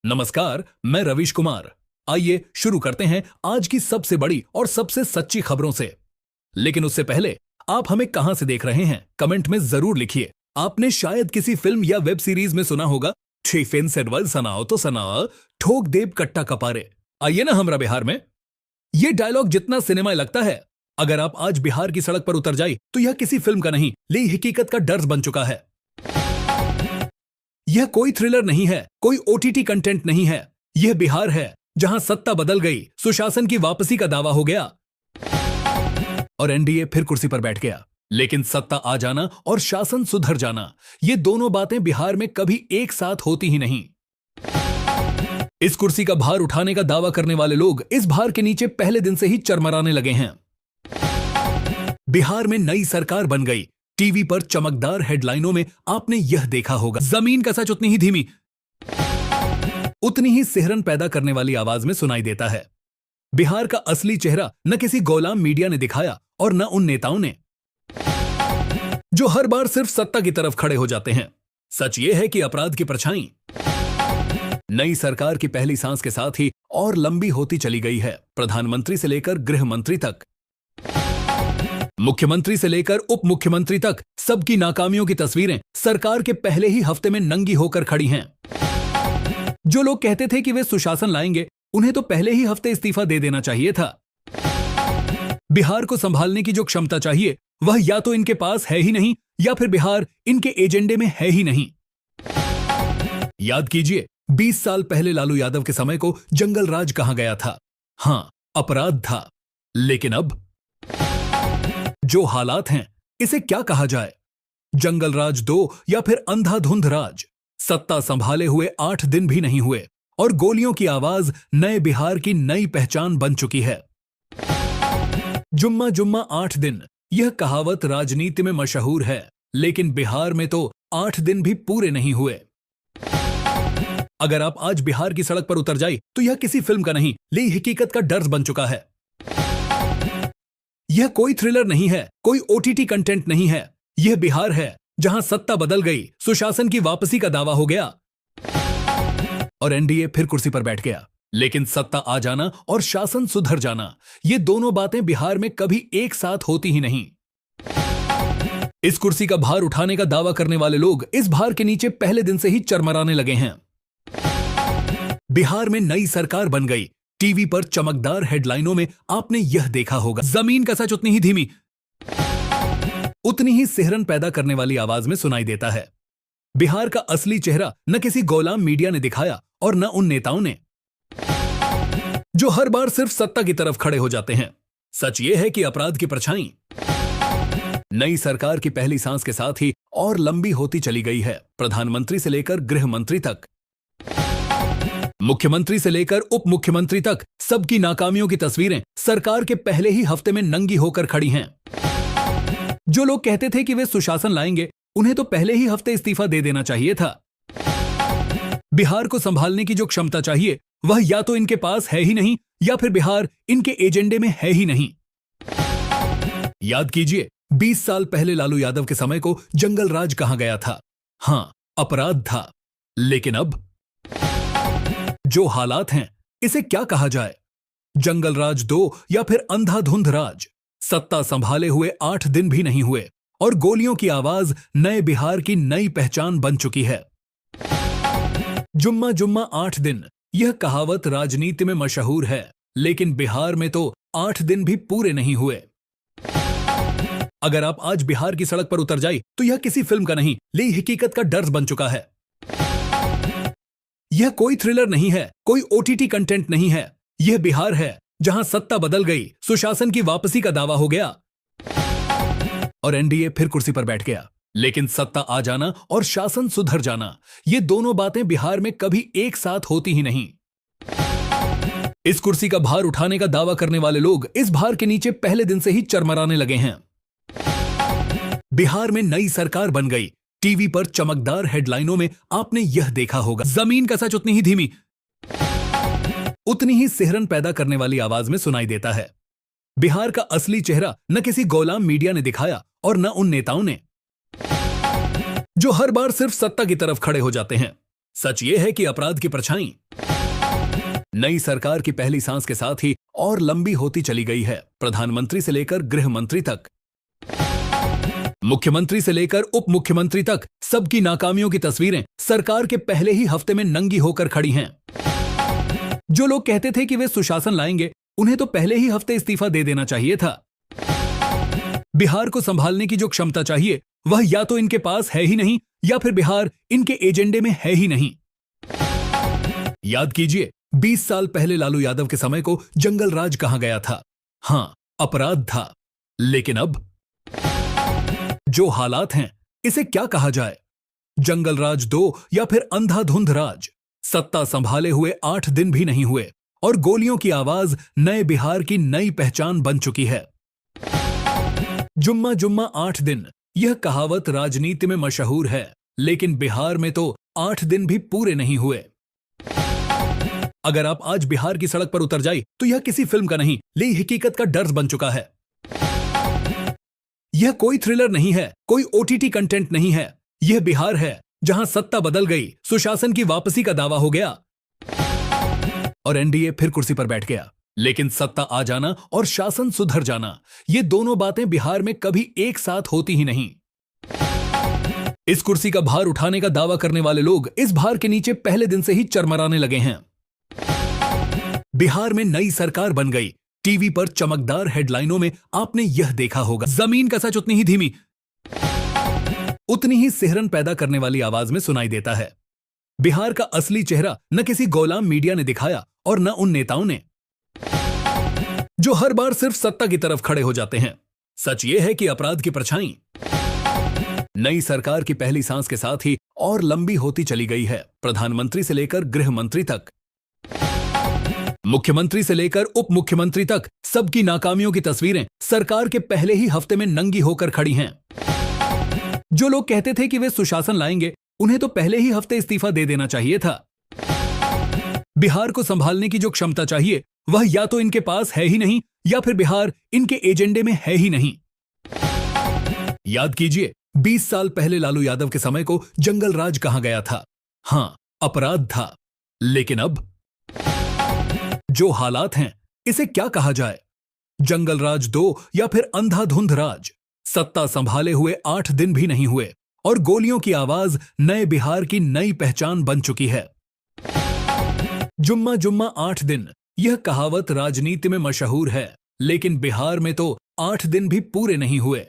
नमस्कार, मैं रवीश कुमार। आइए शुरू करते हैं आज की सबसे बड़ी और सबसे सच्ची खबरों से। लेकिन उससे पहले आप हमें कहां से देख रहे हैं, कमेंट में जरूर लिखिए। आपने शायद किसी फिल्म या वेब सीरीज में सुना होगा, छिफिन सेडवल सनाओ तो सना, ठोक देब कट्टा कपारे। आइए ना हमरा बिहार में। ये डायलॉग जितना सिनेमा लगता है, अगर आप आज बिहार की सड़क पर उतर जाए तो यह किसी फिल्म का नहीं, ले हकीकत का डर बन चुका है। यह कोई थ्रिलर नहीं है, कोई ओटीटी कंटेंट नहीं है। यह बिहार है जहां सत्ता बदल गई, सुशासन की वापसी का दावा हो गया और एनडीए फिर कुर्सी पर बैठ गया। लेकिन सत्ता आ जाना और शासन सुधर जाना, ये दोनों बातें बिहार में कभी एक साथ होती ही नहीं। इस कुर्सी का भार उठाने का दावा करने वाले लोग इस भार के नीचे पहले दिन से ही चरमराने लगे हैं। बिहार में नई सरकार बन गई। टीवी पर चमकदार हेडलाइनों में आपने यह देखा होगा, जमीन का सच उतनी ही धीमी, उतनी ही सिहरन पैदा करने वाली आवाज में सुनाई देता है। बिहार का असली चेहरा न किसी गोलाम मीडिया ने दिखाया और न उन नेताओं ने जो हर बार सिर्फ सत्ता की तरफ खड़े हो जाते हैं। सच यह है कि अपराध की परछाई नई सरकार की पहली सांस के साथ ही और लंबी होती चली गई है। प्रधानमंत्री से लेकर गृह मंत्री तक, मुख्यमंत्री से लेकर उप मुख्यमंत्री तक, सबकी नाकामियों की तस्वीरें सरकार के पहले ही हफ्ते में नंगी होकर खड़ी हैं। जो लोग कहते थे कि वे सुशासन लाएंगे, उन्हें तो पहले ही हफ्ते इस्तीफा दे देना चाहिए था। बिहार को संभालने की जो क्षमता चाहिए, वह या तो इनके पास है ही नहीं, या फिर बिहार इनके एजेंडे में है ही नहीं। याद कीजिए, 20 साल पहले लालू यादव के समय को जंगल राज कहा गया था। हां, अपराध था। लेकिन अब जो हालात हैं, इसे क्या कहा जाए? जंगल राज 2 या फिर अंधाधुंध राज। सत्ता संभाले हुए 8 दिन भी नहीं हुए और गोलियों की आवाज नए बिहार की नई पहचान बन चुकी है। जुम्मा जुम्मा 8 दिन, यह कहावत राजनीति में मशहूर है, लेकिन बिहार में तो 8 दिन भी पूरे नहीं हुए। अगर आप आज बिहार की सड़क पर उतर जाए तो यह किसी फिल्म का नहीं, ले हकीकत का डर बन चुका है। यह कोई थ्रिलर नहीं है, कोई ओटीटी कंटेंट नहीं है। यह बिहार है जहां सत्ता बदल गई, सुशासन की वापसी का दावा हो गया और एनडीए फिर कुर्सी पर बैठ गया। लेकिन सत्ता आ जाना और शासन सुधर जाना, ये दोनों बातें बिहार में कभी एक साथ होती ही नहीं। इस कुर्सी का भार उठाने का दावा करने वाले लोग इस भार के नीचे पहले दिन से ही चरमराने लगे हैं। बिहार में नई सरकार बन गई। टीवी पर चमकदार हेडलाइनों में आपने यह देखा होगा, जमीन का सच उतनी ही धीमी, उतनी ही सिहरन पैदा करने वाली आवाज में सुनाई देता है। बिहार का असली चेहरा न किसी गोलाम मीडिया ने दिखाया और न उन नेताओं ने जो हर बार सिर्फ सत्ता की तरफ खड़े हो जाते हैं। सच यह है कि अपराध की परछाई नई सरकार की पहली सांस के साथ ही और लंबी होती चली गई है। प्रधानमंत्री से लेकर गृह मंत्री तक, मुख्यमंत्री से लेकर उप मुख्यमंत्री तक, सबकी नाकामियों की तस्वीरें सरकार के पहले ही हफ्ते में नंगी होकर खड़ी हैं। जो लोग कहते थे कि वे सुशासन लाएंगे, उन्हें तो पहले ही हफ्ते इस्तीफा दे देना चाहिए था। बिहार को संभालने की जो क्षमता चाहिए, वह या तो इनके पास है ही नहीं, या फिर बिहार इनके एजेंडे में है ही नहीं। याद कीजिए, 20 साल पहले लालू यादव के समय को जंगल राज कहा गया था। हां, अपराध था। लेकिन अब जो हालात हैं, इसे क्या कहा जाए? जंगल राज 2 या फिर अंधाधुंध राज। सत्ता संभाले हुए 8 दिन भी नहीं हुए और गोलियों की आवाज नए बिहार की नई पहचान बन चुकी है। जुम्मा जुम्मा 8 दिन, यह कहावत राजनीति में मशहूर है, लेकिन बिहार में तो 8 दिन भी पूरे नहीं हुए। अगर आप आज बिहार की सड़क पर उतर जाए तो यह किसी फिल्म का नहीं, ले हकीकत का डर बन चुका है। यह कोई थ्रिलर नहीं है, कोई ओटीटी कंटेंट नहीं है। यह बिहार है जहां सत्ता बदल गई, सुशासन की वापसी का दावा हो गया और एनडीए फिर कुर्सी पर बैठ गया। लेकिन सत्ता आ जाना और शासन सुधर जाना, ये दोनों बातें बिहार में कभी एक साथ होती ही नहीं। इस कुर्सी का भार उठाने का दावा करने वाले लोग इस भार के नीचे पहले दिन से ही चरमराने लगे हैं। बिहार में नई सरकार बन गई। टीवी पर चमकदार हेडलाइनों में आपने यह देखा होगा, जमीन का सच उतनी ही धीमी, उतनी ही सिहरन पैदा करने वाली आवाज में सुनाई देता है। बिहार का असली चेहरा न किसी गोलाम मीडिया ने दिखाया और न उन नेताओं ने जो हर बार सिर्फ सत्ता की तरफ खड़े हो जाते हैं। सच ये है कि अपराध की परछाई नई सरकार की पहली सांस के साथ ही और लंबी होती चली गई है। प्रधानमंत्री से लेकर गृह मंत्री तक, मुख्यमंत्री से लेकर उप मुख्यमंत्री तक सबकी नाकामियों की तस्वीरें सरकार के पहले ही हफ्ते में नंगी होकर खड़ी हैं। जो लोग कहते थे कि वे सुशासन लाएंगे, उन्हें तो पहले ही हफ्ते इस्तीफा दे देना चाहिए था। बिहार को संभालने की जो क्षमता चाहिए वह या तो इनके पास है ही नहीं या फिर बिहार इनके एजेंडे में है ही नहीं। याद कीजिए, 20 साल पहले लालू यादव के समय को जंगल राज कहा गया था। हां, अपराध था, लेकिन अब जो हालात हैं, इसे क्या कहा जाए? जंगल राज 2 या फिर अंधाधुंध राज? सत्ता संभाले हुए 8 दिन भी नहीं हुए और गोलियों की आवाज नए बिहार की नई पहचान बन चुकी है। जुम्मा जुम्मा 8 दिन, यह कहावत राजनीति में मशहूर है, लेकिन बिहार में तो 8 दिन भी पूरे नहीं हुए। अगर आप आज बिहार की सड़क पर उतर जाए तो यह किसी फिल्म का नहीं, लेकिन हकीकत का डर बन चुका है। यह कोई थ्रिलर नहीं है, कोई ओटीटी कंटेंट नहीं है। यह बिहार है जहां सत्ता बदल गई, सुशासन की वापसी का दावा हो गया और एनडीए फिर कुर्सी पर बैठ गया। लेकिन सत्ता आ जाना और शासन सुधर जाना, ये दोनों बातें बिहार में कभी एक साथ होती ही नहीं। इस कुर्सी का भार उठाने का दावा करने वाले लोग इस भार के नीचे पहले दिन से ही चरमराने लगे हैं। बिहार में नई सरकार बन गई। टीवी पर चमकदार हेडलाइनों में आपने यह देखा होगा, जमीन का सच उतनी ही धीमी, उतनी ही सिहरन पैदा करने वाली आवाज में सुनाई देता है। बिहार का असली चेहरा न किसी गोलाम मीडिया ने दिखाया और न उन नेताओं ने जो हर बार सिर्फ सत्ता की तरफ खड़े हो जाते हैं। सच यह है कि अपराध की परछाई नई सरकार की पहली सांस के साथ ही और लंबी होती चली गई है। प्रधानमंत्री से लेकर गृह मंत्री तक, मुख्यमंत्री से लेकर उप मुख्यमंत्री तक सबकी नाकामियों की तस्वीरें सरकार के पहले ही हफ्ते में नंगी होकर खड़ी हैं। जो लोग कहते थे कि वे सुशासन लाएंगे, उन्हें तो पहले ही हफ्ते इस्तीफा दे देना चाहिए था। बिहार को संभालने की जो क्षमता चाहिए वह या तो इनके पास है ही नहीं या फिर बिहार इनके एजेंडे में है ही नहीं। याद कीजिए, 20 साल पहले लालू यादव के समय को जंगल राज कहा गया था। हां, अपराध था, लेकिन अब जो हालात हैं, इसे क्या कहा जाए? जंगल राज 2 या फिर अंधाधुंध राज? सत्ता संभाले हुए 8 दिन भी नहीं हुए और गोलियों की आवाज नए बिहार की नई पहचान बन चुकी है। जुम्मा जुम्मा 8 दिन, यह कहावत राजनीति में मशहूर है, लेकिन बिहार में तो 8 दिन भी पूरे नहीं हुए।